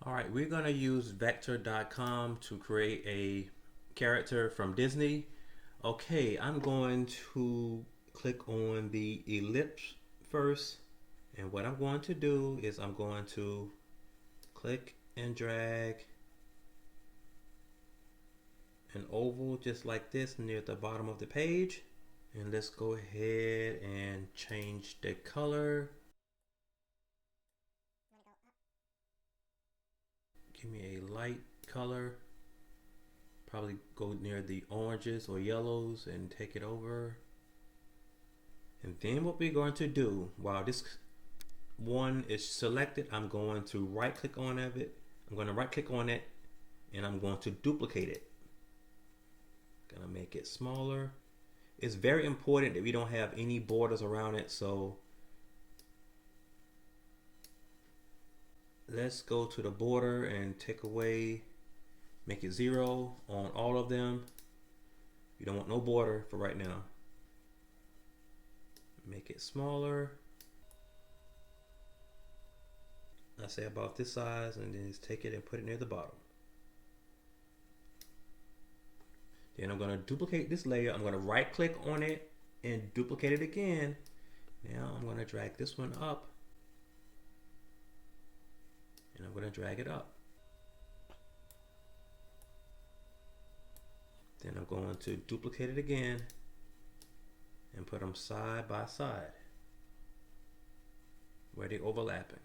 Alright, we're going to use vector.com to create a character from Disney. Okay, I'm going to click on the ellipse first, and what I'm going to do is I'm going to click and drag an oval just like this near the bottom of the page. And let's go ahead and change the color. Give me a light color. Probably go near the oranges or yellows and take it over. And then what we're going to do, while this one is selected, I'm going to right click on it. I'm going to right click on it and I'm going to duplicate it. Gonna make it smaller. It's very important that we don't have any borders around it, so let's go to the border and take away, make it 0 on all of them. You don't want no border for right now. Make it smaller. I say about this size, and then just take it and put it near the bottom. Then I'm going to duplicate this layer. I'm going to right click on it and duplicate it again. Now I'm going to drag this one up. And I'm going to drag it up. Then I'm going to duplicate it again and put them side by side where they're overlapping.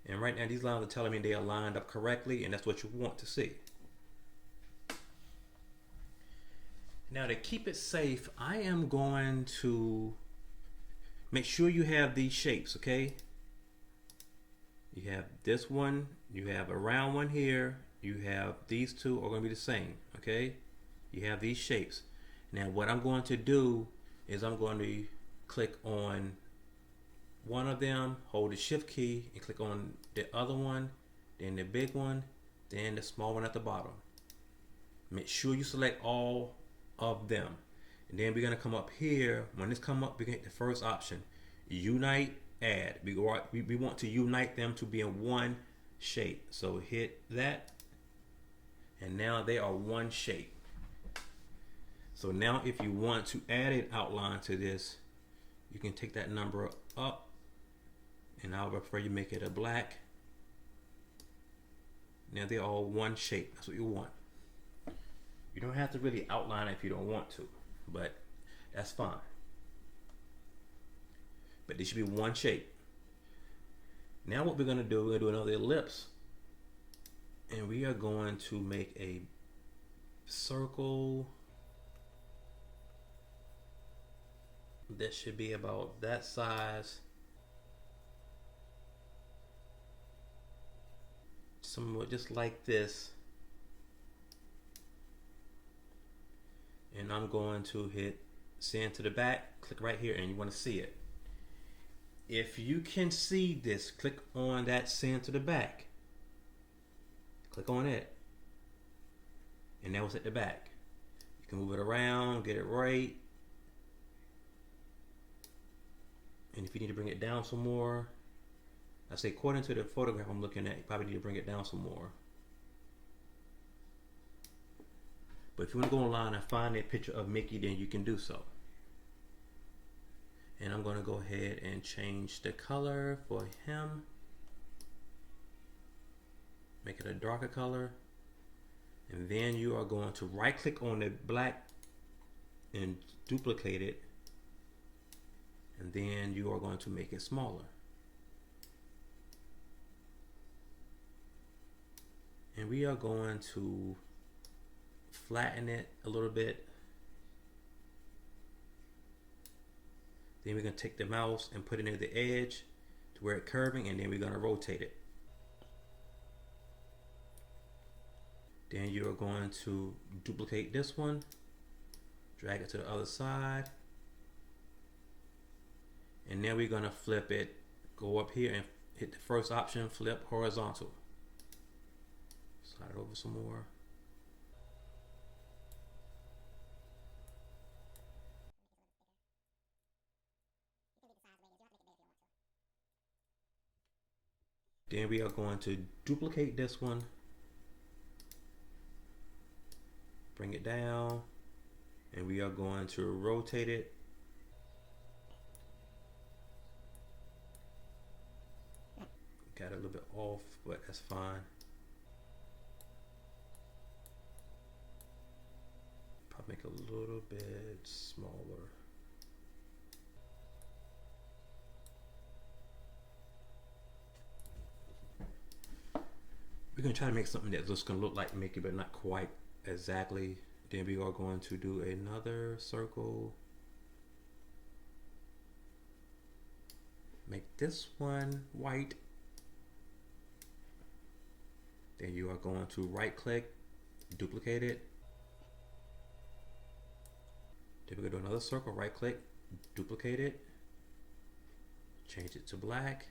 And right now these lines are telling me they are lined up correctly, and that's what you want to see. Now to keep it safe, I am going to make sure you have these shapes, okay? You have this one, you have a round one here, you have these two are going to be the same, okay? You have these shapes. Now what I'm going to do is I'm going to click on one of them, hold the shift key and click on the other one, then the big one, then the small one at the bottom. Make sure you select all of them, and then we're going to come up here. When this come up, we can hit the first option, unite, add. We want to unite them to be in one shape, so hit that, and now they are one shape. So now if you want to add an outline to this, you can take that number up, and I would prefer you make it a black. Now they're all one shape. That's what you want. You don't have to really outline it if you don't want to, but that's fine. But this should be one shape. Now what we're going to do, we're going to do another ellipse, and we are going to make a circle that should be about that size, somewhat just like this. And I'm going to hit send to the back, click right here, and you want to see it. If you can see this, click on that send to the back. Click on it. And that was at the back. You can move it around, get it right. And if you need to bring it down some more, I say according to the photograph I'm looking at, you probably need to bring it down some more. But if you want to go online and find that picture of Mickey, then you can do so. And I'm going to go ahead and change the color for him. Make it a darker color. And then you are going to right click on the black and duplicate it. And then you are going to make it smaller. And we are going to flatten it a little bit. Then we're going to take the mouse and put it near the edge to where it's curving, and then we're going to rotate it. Then you are going to duplicate this one, drag it to the other side, and then we're going to flip it, go up here and hit the first option, flip horizontal. Slide it over some more. Then we are going to duplicate this one, bring it down, and we are going to rotate it. Got it a little bit off, but that's fine. Probably make it a little bit smaller. We're gonna try to make something that's just gonna look like Mickey, but not quite exactly. Then we are going to do another circle. Make this one white. Then you are going to right click, duplicate it. Then we're gonna do another circle, right click, duplicate it, change it to black.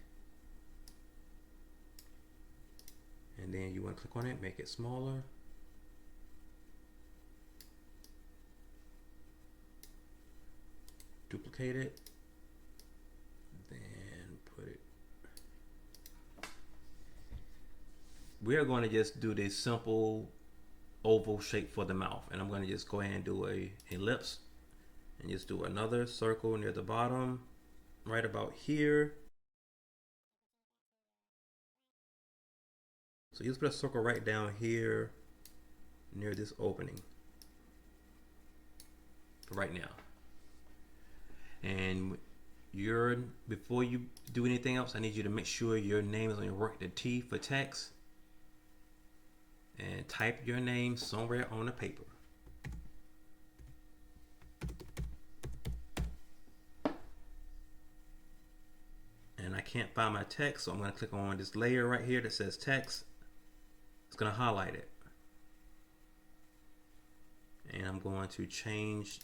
And then you want to click on it, make it smaller. Duplicate it. Then put it. We are going to just do this simple oval shape for the mouth. And I'm going to just go ahead and do a ellipse. And just do another circle near the bottom, right about here. So you just put a circle right down here near this opening for right now. And before you do anything else, I need you to make sure your name is on your work, the T for text, and type your name somewhere on the paper. And I can't find my text, so I'm going to click on this layer right here that says text. It's going to highlight it. And I'm going to change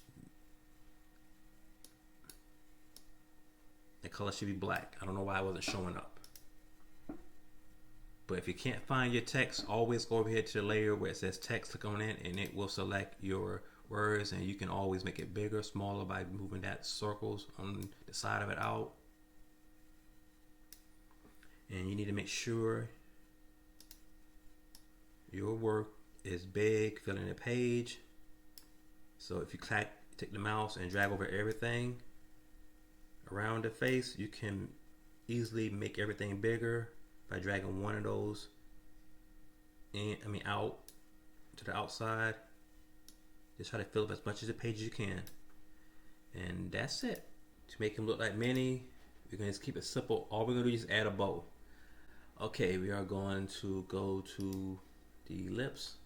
the color, should be black. I don't know why it wasn't showing up. But if you can't find your text, always go over here to the layer where it says text, click on it, and it will select your words, and you can always make it bigger, smaller by moving that circles on the side of it out. And you need to make sure your work is big, filling the page. So if you take the mouse and drag over everything around the face, you can easily make everything bigger by dragging one of those out to the outside. Just try to fill up as much of the page as you can. And that's it. To make him look like Minnie, we're gonna just keep it simple. All we're gonna do is add a bow. Okay, we are going to go to the lips.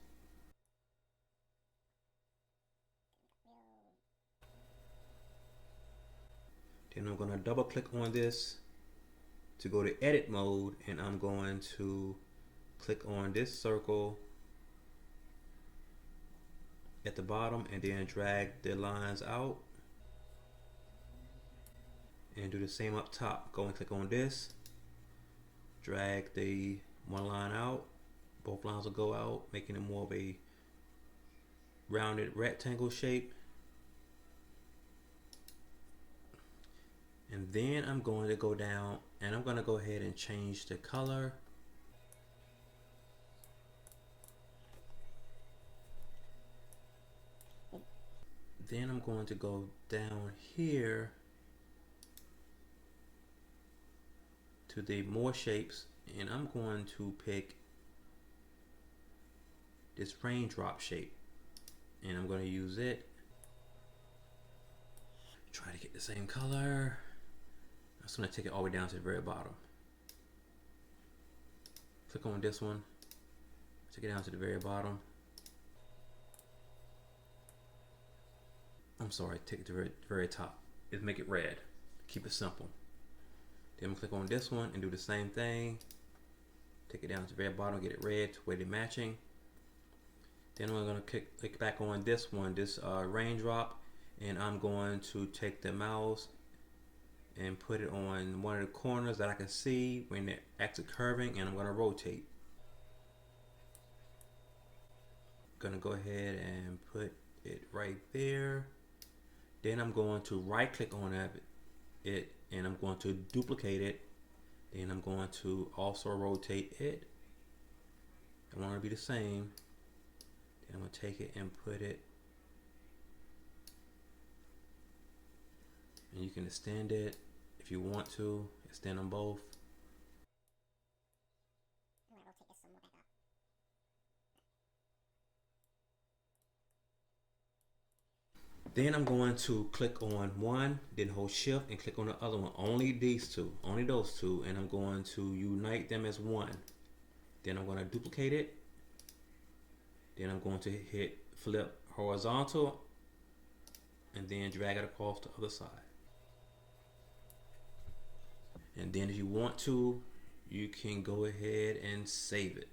Then I'm going to double click on this to go to edit mode, and I'm going to click on this circle at the bottom and then drag the lines out, and do the same up top. Go and click on this, drag the one line out, both lines will go out, making it more of a rounded rectangle shape. And then I'm going to go down and I'm going to go ahead and change the color. Then I'm going to go down here to the more shapes, and I'm going to pick this raindrop shape, and I'm going to use it. Try to get the same color. I'm just going to take it all the way down to the very bottom. Click on this one, take it down to the very bottom. I'm sorry, take it to the very top. Just make it red. Keep it simple. Then I'm gonna click on this one and do the same thing. Take it down to the very bottom, get it red to where they're matching. Then I'm gonna click back on this one, this raindrop, and I'm going to take the mouse and put it on one of the corners that I can see when it actually curving, and I'm gonna rotate. Gonna go ahead and put it right there. Then I'm going to right click on it and I'm going to duplicate it, Then I'm going to also rotate it. I want it to be the same. Then I'm going to take it and put it, and you can extend it if you want to, extend them both. I'm gonna rotate this some more back up. Then I'm going to click on one, then hold shift and click on the other one. Only these two, only those two, and I'm going to unite them as one. Then I'm going to duplicate it. Then I'm going to hit flip horizontal and then drag it across the other side. And then if you want to, you can go ahead and save it.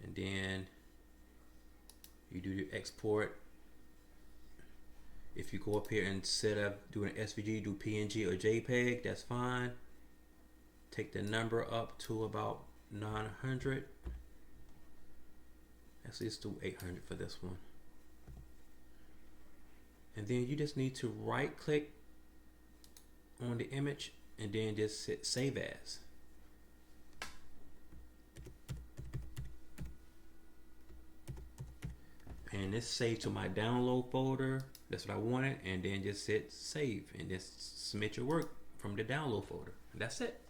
And then you do your export. If you go up here, instead of doing SVG, do PNG or JPEG, that's fine. Take the number up to about 900. Actually, let's do 800 for this one. And then you just need to right click on the image and then just hit save as. And it's saved to my download folder. That's what I wanted. And then just hit save and just submit your work from the download folder. And that's it.